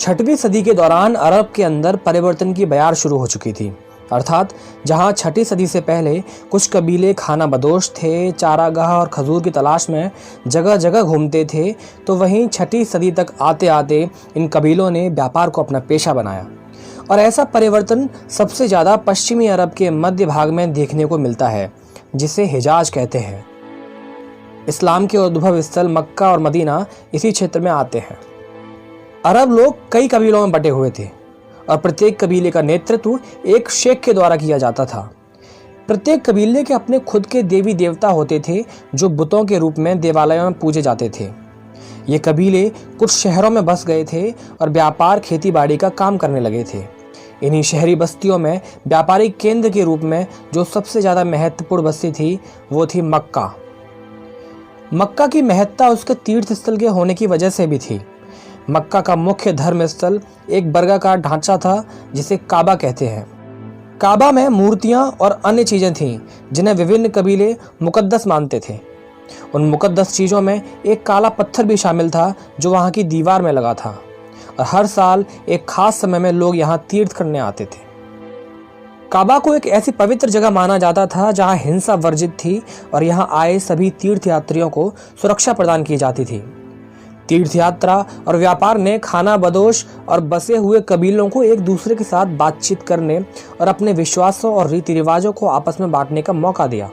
छठवीं सदी के दौरान अरब के अंदर परिवर्तन की बयार शुरू हो चुकी थी। अर्थात जहां छठी सदी से पहले कुछ कबीले खाना बदोश थे, चारागाह और खजूर की तलाश में जगह जगह घूमते थे, तो वहीं छठी सदी तक आते आते इन कबीलों ने व्यापार को अपना पेशा बनाया। और ऐसा परिवर्तन सबसे ज़्यादा पश्चिमी अरब के मध्य भाग में देखने को मिलता है, जिसे हिजाज कहते हैं। इस्लाम के उद्भव स्थल मक्का और मदीना इसी क्षेत्र में आते हैं। अरब लोग कई कबीलों में बटे हुए थे और प्रत्येक कबीले का नेतृत्व एक शेख के द्वारा किया जाता था। प्रत्येक कबीले के अपने खुद के देवी देवता होते थे जो बुतों के रूप में देवालयों में पूजे जाते थे। ये कबीले कुछ शहरों में बस गए थे और व्यापार खेती बाड़ी का काम करने लगे थे। इन्हीं शहरी बस्तियों में व्यापारिक केंद्र के रूप में जो सबसे ज़्यादा महत्वपूर्ण बस्ती थी वो थी मक्का। मक्का की महत्ता उसके तीर्थ स्थल के होने की वजह से भी थी। मक्का का मुख्य धर्म स्थल एक वर्गाकार ढांचा था जिसे काबा कहते हैं। काबा में मूर्तियां और अन्य चीज़ें थीं जिन्हें विभिन्न कबीले मुकद्दस मानते थे। उन मुकद्दस चीज़ों में एक काला पत्थर भी शामिल था जो वहाँ की दीवार में लगा था, और हर साल एक खास समय में लोग यहाँ तीर्थ करने आते थे। काबा को एक ऐसी पवित्र जगह माना जाता था जहाँ हिंसा वर्जित थी और यहाँ आए सभी तीर्थयात्रियों को सुरक्षा प्रदान की जाती थी। तीर्थ यात्रा और व्यापार ने खाना बदोश और बसे हुए कबीलों को एक दूसरे के साथ बातचीत करने और अपने विश्वासों और रीति रिवाजों को आपस में बांटने का मौका दिया।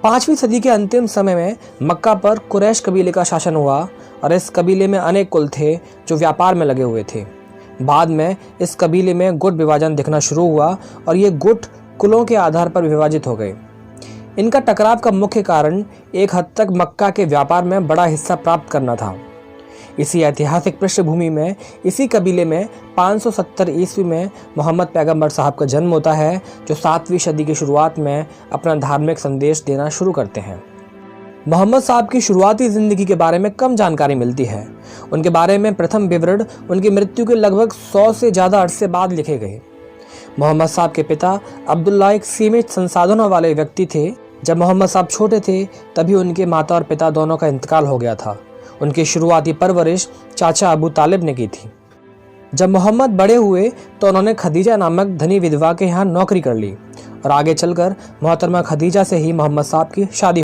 5वीं सदी के अंतिम समय में मक्का पर कुरैश कबीले का शासन हुआ और इस कबीले में अनेक कुल थे जो व्यापार में लगे हुए थे। बाद में इस कबीले में गुट विभाजन दिखना शुरू हुआ और ये गुट कुलों के आधार पर विभाजित हो गए। इनका टकराव का मुख्य कारण एक हद तक मक्का के व्यापार में बड़ा हिस्सा प्राप्त करना था। इसी ऐतिहासिक पृष्ठभूमि में इसी कबीले में 570 ईस्वी में मोहम्मद पैगंबर साहब का जन्म होता है, जो 7वीं सदी की शुरुआत में अपना धार्मिक संदेश देना शुरू करते हैं। मोहम्मद साहब की शुरुआती ज़िंदगी के बारे में कम जानकारी मिलती है। उनके बारे में प्रथम विवरण उनकी मृत्यु के लगभग 100 से ज़्यादा अरसे बाद लिखे गए। मोहम्मद साहब के पिता अब्दुल्ला एक सीमित संसाधनों वाले व्यक्ति थे। जब मोहम्मद साहब छोटे थे तभी उनके माता और पिता दोनों का इंतकाल हो गया था। उनकी शुरुआती परवरिश चाचा अबू तालिब ने की थी। जब मोहम्मद बड़े हुए तो उन्होंने खदीजा नामक धनी विधवा के यहाँ नौकरी कर ली और आगे चलकर मोहतरमा खदीजा से ही मोहम्मद साहब की शादी